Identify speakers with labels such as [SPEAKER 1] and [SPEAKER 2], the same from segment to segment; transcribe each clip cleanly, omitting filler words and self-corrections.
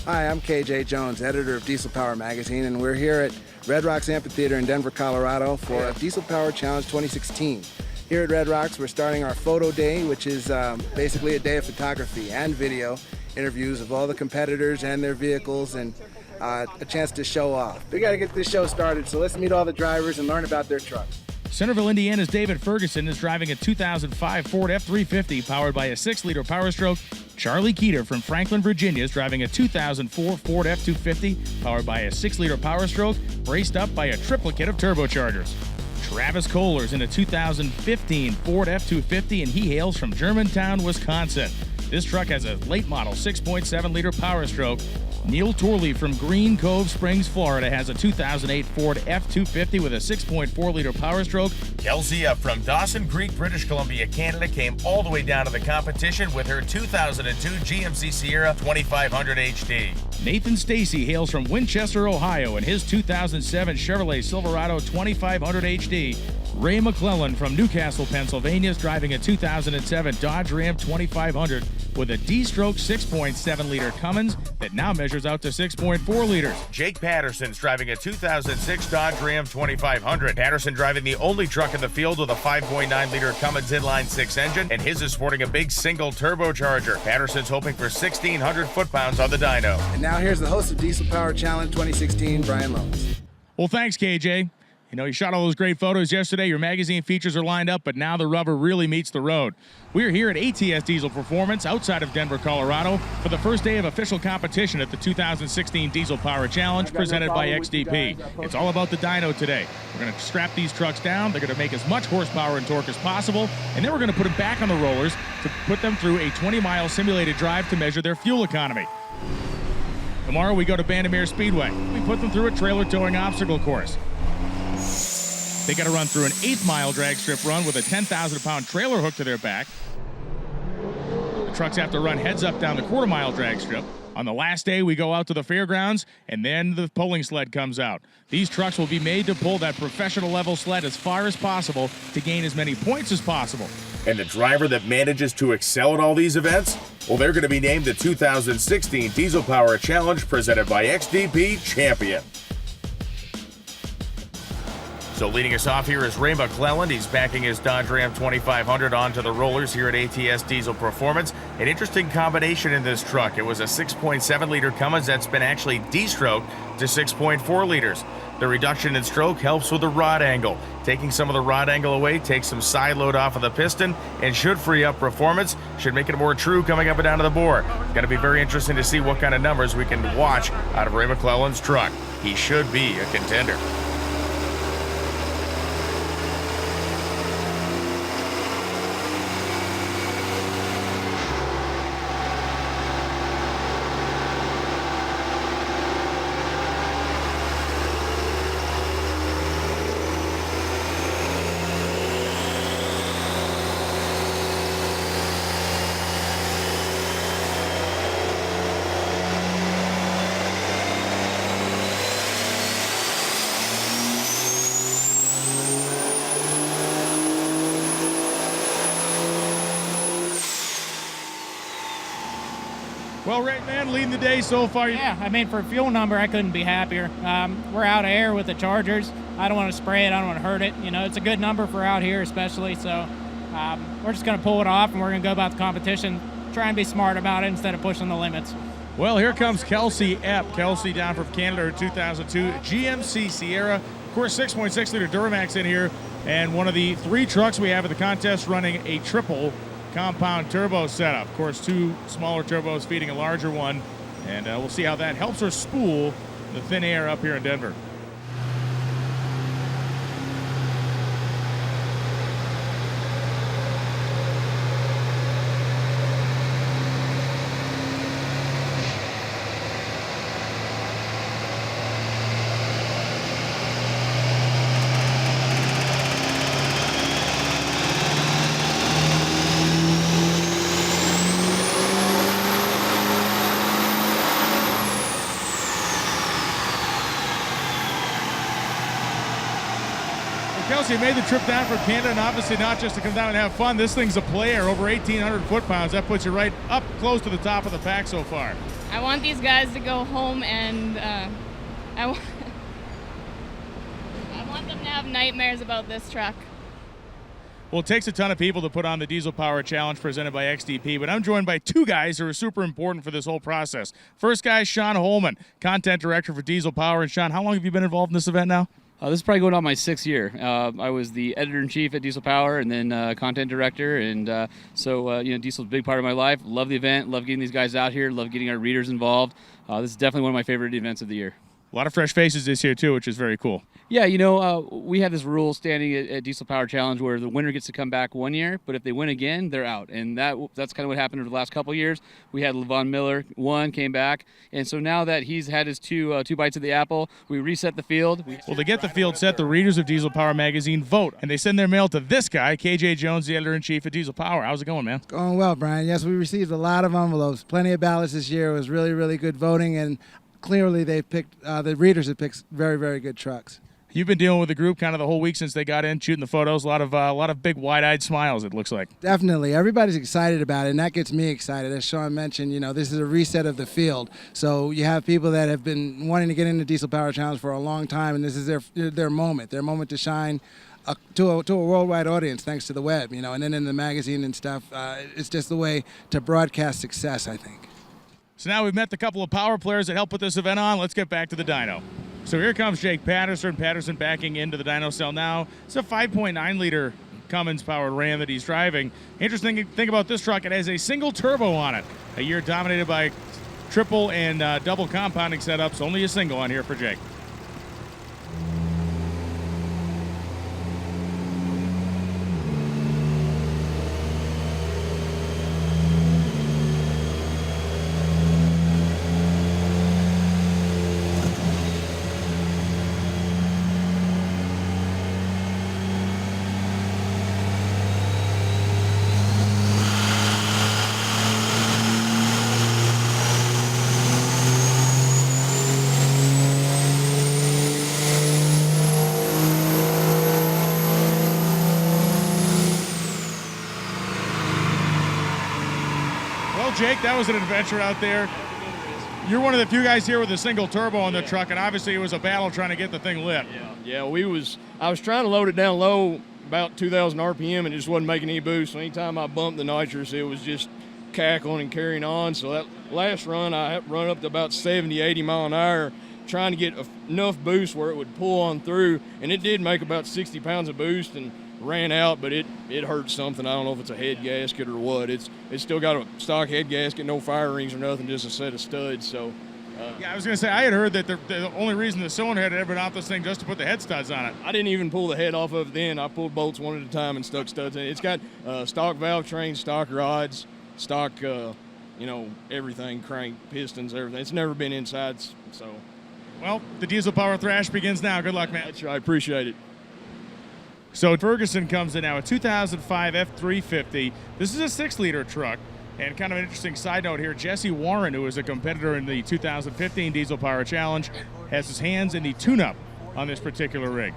[SPEAKER 1] Hi, I'm KJ Jones, editor of Diesel Power Magazine, and we're here at Red Rocks Amphitheater in Denver, Colorado for Diesel Power Challenge 2016. Here at Red Rocks, we're starting our photo day, which is basically a day of photography and video interviews of all the competitors and their vehicles, and a chance to show off. We got to get this show started, so let's meet all the drivers and learn about their trucks.
[SPEAKER 2] Centerville, Indiana's David Ferguson is driving a 2005 Ford F-350 powered by a 6-liter Power Stroke. Charlie Keeter from Franklin, Virginia is driving a 2004 Ford F-250 powered by a 6-liter Power Stroke, braced up by a triplicate of turbochargers. Travis Kohler's in a 2015 Ford F-250, and he hails from Germantown, Wisconsin. This truck has a late model 6.7-liter Power Stroke. Neil Torley from Green Cove Springs, Florida has a 2008 Ford F-250 with a 6.4-liter Power Stroke.
[SPEAKER 3] Kelsey from Dawson Creek, British Columbia, Canada came all the way down to the competition with her 2002 GMC Sierra 2500 HD.
[SPEAKER 2] Nathan Stacy hails from Winchester, Ohio, in his 2007 Chevrolet Silverado 2500 HD. Ray McClellan from Newcastle, Pennsylvania is driving a 2007 Dodge Ram 2500 with a D-stroke 6.7-liter Cummins that now measures out to 6.4 liters.
[SPEAKER 3] Jake Patterson's driving a 2006 Dodge Ram 2500. Patterson driving the only truck in the field with a 5.9-liter Cummins inline-six engine, and his is sporting a big single turbocharger. Patterson's hoping for 1,600 foot-pounds on the dyno.
[SPEAKER 1] And now here's the host of Diesel Power Challenge 2016, Brian Lones.
[SPEAKER 2] Well, thanks, KJ. You know, you shot all those great photos yesterday. Your magazine features are lined up, but now the rubber really meets the road. We're here at ATS Diesel Performance outside of Denver, Colorado for the first day of official competition at the 2016 Diesel Power Challenge presented by XDP. It's all about the dyno today. We're going to strap these trucks down. They're going to make as much horsepower and torque as possible, and then we're going to put them back on the rollers to put them through a 20-mile simulated drive to measure their fuel economy. Tomorrow we go to Bandimere Speedway. We put them through a trailer towing obstacle course. They got to run through an 8-mile drag strip run with a 10,000-pound trailer hooked to their back. The trucks have to run heads up down the quarter-mile drag strip. On the last day, we go out to the fairgrounds, and then the pulling sled comes out. These trucks will be made to pull that professional-level sled as far as possible to gain as many points as possible.
[SPEAKER 3] And the driver that manages to excel at all these events? Well, they're going to be named the 2016 Diesel Power Challenge presented by XDP Champion. So leading us off here is Ray McClellan. He's backing his Dodge Ram 2500 onto the rollers here at ATS Diesel Performance. An interesting combination in this truck. It was a 6.7-liter Cummins that's been actually de-stroked to 6.4 liters. The reduction in stroke helps with the rod angle. Taking some of the rod angle away takes some side load off of the piston and should free up performance. Should make it more true coming up and down to the bore. Going to be very interesting to see what kind of numbers we can watch out of Ray McClellan's truck. He should be a contender.
[SPEAKER 2] Well, Ray, man, leading the day so far.
[SPEAKER 4] Yeah, I mean, for a fuel number, I couldn't be happier. We're out of air with the Chargers. I don't want to spray it. I don't want to hurt it. You know, it's a good number for out here especially. So we're just going to pull it off, and we're going to go about the competition, try and be smart about it instead of pushing the limits.
[SPEAKER 2] Well, here comes Kelsey Epp. Kelsey down from Canada, her 2002 GMC Sierra. Of course, 6.6-liter Duramax in here, and one of the 3 trucks we have at the contest running a triple compound turbo setup. Of course, 2 smaller turbos feeding a larger one, and we'll see how that helps her spool the thin air up here in Denver. also, you made the trip down from Canada, and obviously not just to come down and have fun. This thing's a player, over 1,800 foot-pounds. That puts you right up close to the top of the pack so far.
[SPEAKER 5] I want these guys to go home, and I want them to have nightmares about this truck.
[SPEAKER 2] Well, it takes a ton of people to put on the Diesel Power Challenge presented by XDP, but I'm joined by two guys who are super important for this whole process. First guy, Sean Holman, Content Director for Diesel Power. And Sean, how long have you been involved in this event now?
[SPEAKER 6] This is probably going on my 6th year. I was the editor-in-chief at Diesel Power and then content director, and so Diesel's a big part of my life. Love the event, love getting these guys out here, love getting our readers involved. This is definitely one of my favorite events of the year.
[SPEAKER 2] A lot of fresh faces this year, too, which is very cool.
[SPEAKER 6] Yeah, we have this rule standing at Diesel Power Challenge where the winner gets to come back 1 year, but if they win again, they're out. And that's kind of what happened over the last couple of years. We had Levon Miller won, came back, and so now that he's had his two bites of the apple, we reset the field.
[SPEAKER 2] Well, to get the field set, the readers of Diesel Power magazine vote, and they send their mail to this guy, KJ Jones, the editor-in-chief at Diesel Power. How's it going, man?
[SPEAKER 1] Going well, Brian. Yes, we received a lot of envelopes, plenty of ballots this year. It was really, really good voting, and clearly they picked, the readers have picked very, very good trucks.
[SPEAKER 2] You've been dealing with the group kind of the whole week since they got in, shooting the photos. A lot of big, wide-eyed smiles, it looks like.
[SPEAKER 1] Definitely. Everybody's excited about it, and that gets me excited. As Sean mentioned, this is a reset of the field. So you have people that have been wanting to get into Diesel Power Challenge for a long time, and this is their moment to shine to a worldwide audience thanks to the web, and then in the magazine and stuff. It's just the way to broadcast success, I think.
[SPEAKER 2] So now we've met the couple of power players that helped put this event on. Let's get back to the dyno. So here comes Jake Patterson. Patterson backing into the dyno cell now. It's a 5.9-liter Cummins-powered Ram that he's driving. Interesting thing about this truck, it has a single turbo on it. A year dominated by triple and double compounding setups. Only a single on here for Jake. Jake, that was an adventure out there. You're one of the few guys here with a single turbo on the truck, and obviously it was a battle trying to get the thing lit.
[SPEAKER 7] Yeah, I was trying to load it down low, about 2,000 RPM, and it just wasn't making any boost. So anytime I bumped the nitrous, it was just cackling and carrying on. So that last run, I run up to about 70, 80 mile an hour, trying to get enough boost where it would pull on through, and it did make about 60 pounds of boost and ran out, but it hurt something. I don't know if it's a head gasket or what. It's still got a stock head gasket, no fire rings or nothing, just a set of studs. So
[SPEAKER 2] yeah, I was going to say, I had heard that the only reason the cylinder head had ever been off this thing just to put the head studs on it.
[SPEAKER 7] I didn't even pull the head off of it then. I pulled bolts one at a time and stuck studs in it. It's got stock valve trains, stock rods, stock, everything, crank, pistons, everything. It's never been inside, so.
[SPEAKER 2] Well, the Diesel Power thrash begins now. Good luck, man.
[SPEAKER 7] That's right. I appreciate it.
[SPEAKER 2] So Ferguson comes in now, a 2005 F350. This is a 6-liter truck. And kind of an interesting side note here, Jesse Warren, who was a competitor in the 2015 Diesel Power Challenge, has his hands in the tune-up on this particular rig.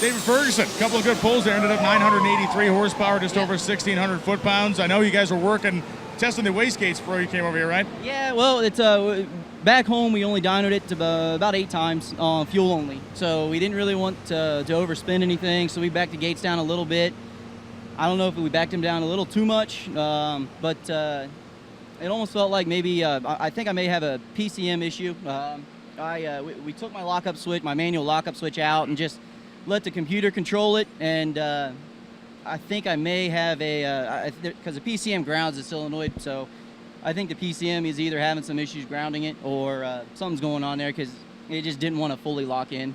[SPEAKER 2] David Ferguson, a couple of good pulls there, ended up 983 horsepower, just over 1,600 foot-pounds. I know you guys were working, testing the wastegates before you came over here, right?
[SPEAKER 8] Yeah, well, it's back home we only dynoed it to about 8 times on fuel only. So we didn't really want to overspend anything, so we backed the gates down a little bit. I don't know if we backed them down a little too much, but it almost felt like maybe, I think I may have a PCM issue. We took my lockup switch, my manual lockup switch out and just let the computer control it, and I think I may have because the PCM grounds the solenoid, so I think the PCM is either having some issues grounding it or something's going on there because it just didn't want to fully lock in.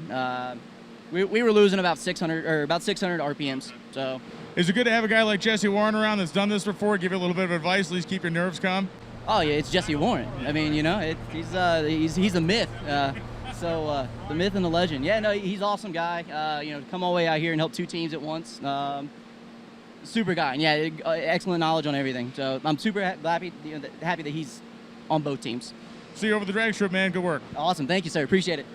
[SPEAKER 8] We were losing about 600 RPMs. So.
[SPEAKER 2] Is it good to have a guy like Jesse Warren around that's done this before, give you a little bit of advice, at least keep your nerves calm?
[SPEAKER 8] Oh yeah, it's Jesse Warren. I mean, you know, he's a myth. So the myth and the legend. Yeah, no, he's an awesome guy. You know, to come all the way out here and help 2 teams at once. Super guy, and yeah, excellent knowledge on everything. So I'm super happy that he's on both teams.
[SPEAKER 2] See you over the drag strip, man. Good work.
[SPEAKER 8] Awesome, thank you, sir. Appreciate it.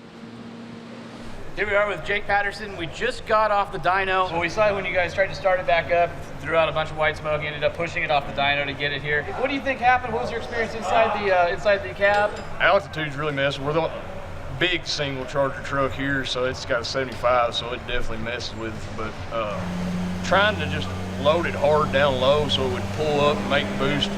[SPEAKER 6] Here we are with Jake Patterson. We just got off the dyno. So we saw when you guys tried to start it back up, threw out a bunch of white smoke, ended up pushing it off the dyno to get it here. What do you think happened? What was your experience inside the cab?
[SPEAKER 7] Altitude's really messing. We're the big single charger truck here, so it's got a 75, so it definitely messes with it. But trying to just load it hard down low so it would pull up and make boost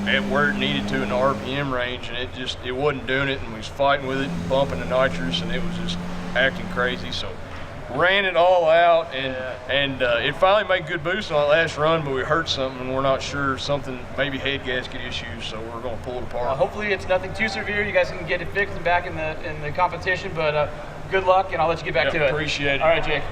[SPEAKER 7] at where it needed to in the RPM range, and it wasn't doing it, and we was fighting with it and bumping the nitrous, and it was just acting crazy. So ran it all out, and it finally made good boost on that last run, but we heard something and we're not sure, something, maybe head gasket issues, so we're going to pull it apart.
[SPEAKER 6] Hopefully it's nothing too severe. You guys can get it fixed and back in the competition, but good luck, and I'll let you get back to it.
[SPEAKER 7] Appreciate it.
[SPEAKER 6] All right, Jake.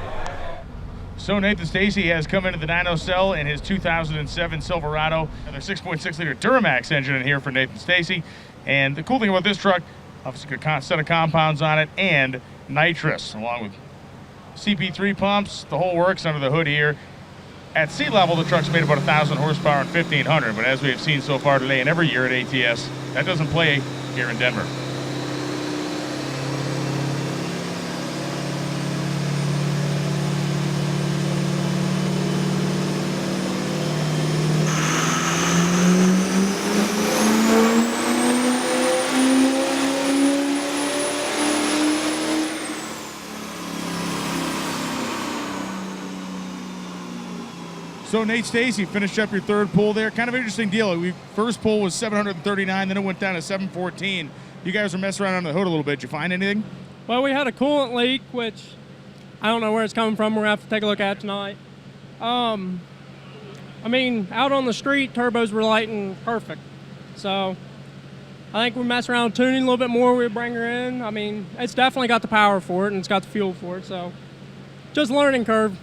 [SPEAKER 2] So Nathan Stacy has come into the dyno cell in his 2007 Silverado. Another 6.6 liter Duramax engine in here for Nathan Stacy. And the cool thing about this truck, obviously good set of compounds on it and nitrous, along with CP3 pumps, the whole works under the hood here. At sea level, the truck's made about 1,000 horsepower and 1,500, but as we have seen so far today and every year at ATS, that doesn't play here in Denver. So Nate Stacy finished up your third pull there. Kind of interesting deal. First pull was 739, then it went down to 714. You guys were messing around under the hood a little bit. Did you find anything?
[SPEAKER 9] Well, we had a coolant leak, which I don't know where it's coming from. We're going to have to take a look at tonight. I mean, out on the street, turbos were lighting perfect. So I think we mess around tuning a little bit more. We bring her in. I mean, it's definitely got the power for it, and it's got the fuel for it. So just a learning curve.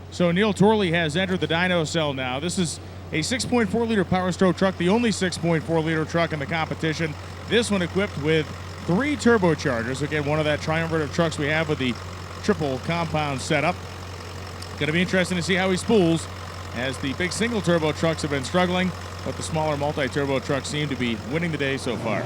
[SPEAKER 2] So Neil Torley has entered the dyno cell now. This is a 6.4 liter Power Stroke truck, the only 6.4 liter truck in the competition. This one equipped with 3 turbochargers. Again, one of that triumvirate of trucks we have with the triple compound setup. Going to be interesting to see how he spools, as the big single turbo trucks have been struggling, but the smaller multi-turbo trucks seem to be winning the day so far.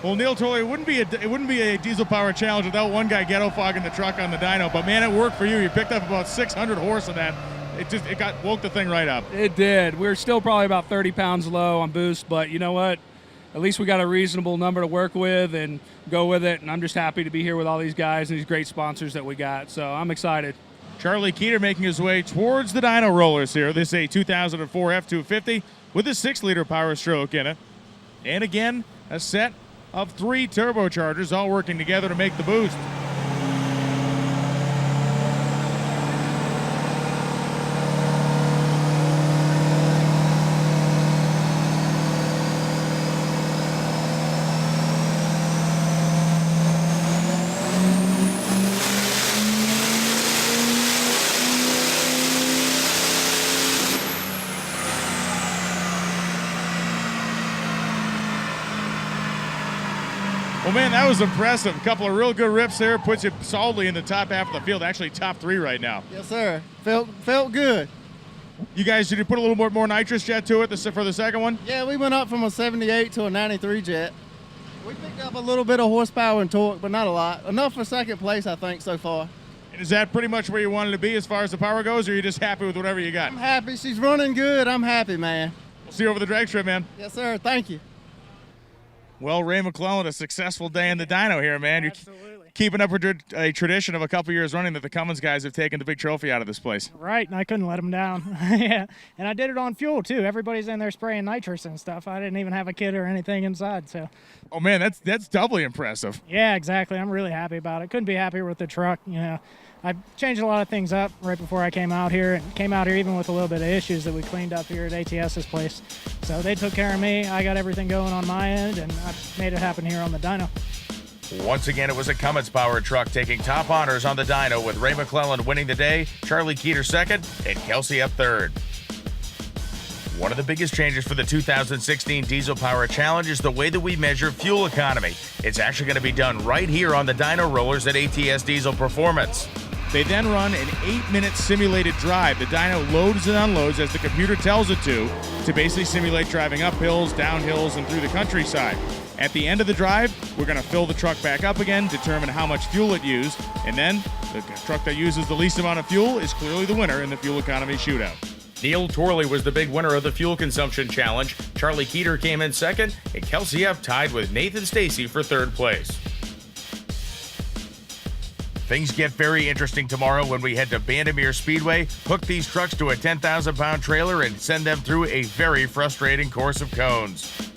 [SPEAKER 2] Well, Neil Torley, it wouldn't be a diesel power challenge without one guy ghetto fogging the truck on the dyno. But man, it worked for you. You picked up about 600 horse in that. It woke the thing right up.
[SPEAKER 10] It did. We're still probably about 30 pounds low on boost, but you know what? At least we got a reasonable number to work with and go with it. And I'm just happy to be here with all these guys and these great sponsors that we got. So I'm excited.
[SPEAKER 2] Charlie Keeter making his way towards the dyno rollers here. This is a 2004 F250 with a 6-liter Power Stroke in it. And again, a set of 3 turbochargers all working together to make the boost. Well, man, that was impressive. A couple of real good rips there. Puts you solidly in the top half of the field. Actually, top 3 right now.
[SPEAKER 11] Yes, sir. Felt good.
[SPEAKER 2] You guys, did you put a little more nitrous jet to it for the second one?
[SPEAKER 11] Yeah, we went up from a 78 to a 93 jet. We picked up a little bit of horsepower and torque, but not a lot. Enough for second place, I think, so far.
[SPEAKER 2] And is that pretty much where you wanted to be as far as the power goes, or are you just happy with whatever you got?
[SPEAKER 11] I'm happy. She's running good. I'm happy, man.
[SPEAKER 2] We'll see you over the drag strip, man.
[SPEAKER 11] Yes, sir. Thank you.
[SPEAKER 2] Well, Ray McClellan, a successful day in the dyno here, man.
[SPEAKER 9] Absolutely.
[SPEAKER 2] keeping up with a tradition of a couple years running that the Cummins guys have taken the big trophy out of this place.
[SPEAKER 4] Right, and I couldn't let them down. Yeah, and I did it on fuel too. Everybody's in there spraying nitrous and stuff. I didn't even have a kit or anything inside. So.
[SPEAKER 2] Oh man, that's doubly impressive.
[SPEAKER 4] Yeah, exactly. I'm really happy about it. Couldn't be happier with the truck. You know, I changed a lot of things up right before I came out here, and came out here even with a little bit of issues that we cleaned up here at ATS's place. So they took care of me. I got everything going on my end, and I made it happen here on the dyno.
[SPEAKER 3] Once again, it was a Cummins-powered truck taking top honors on the dyno, with Ray McClellan winning the day, Charlie Keeter second, and Kelsey up third. One of the biggest changes for the 2016 Diesel Power Challenge is the way that we measure fuel economy. It's actually going to be done right here on the dyno rollers at ATS Diesel Performance.
[SPEAKER 2] They then run an 8-minute simulated drive. The dyno loads and unloads as the computer tells it to basically simulate driving up hills, down hills, and through the countryside. At the end of the drive, we're going to fill the truck back up again, determine how much fuel it used, and then the truck that uses the least amount of fuel is clearly the winner in the fuel economy shootout.
[SPEAKER 3] Neil Torley was the big winner of the fuel consumption challenge. Charlie Keeter came in second, and Kelsey up tied with Nathan Stacy for third place. Things get very interesting tomorrow when we head to Bandimere Speedway, hook these trucks to a 10,000-pound trailer, and send them through a very frustrating course of cones.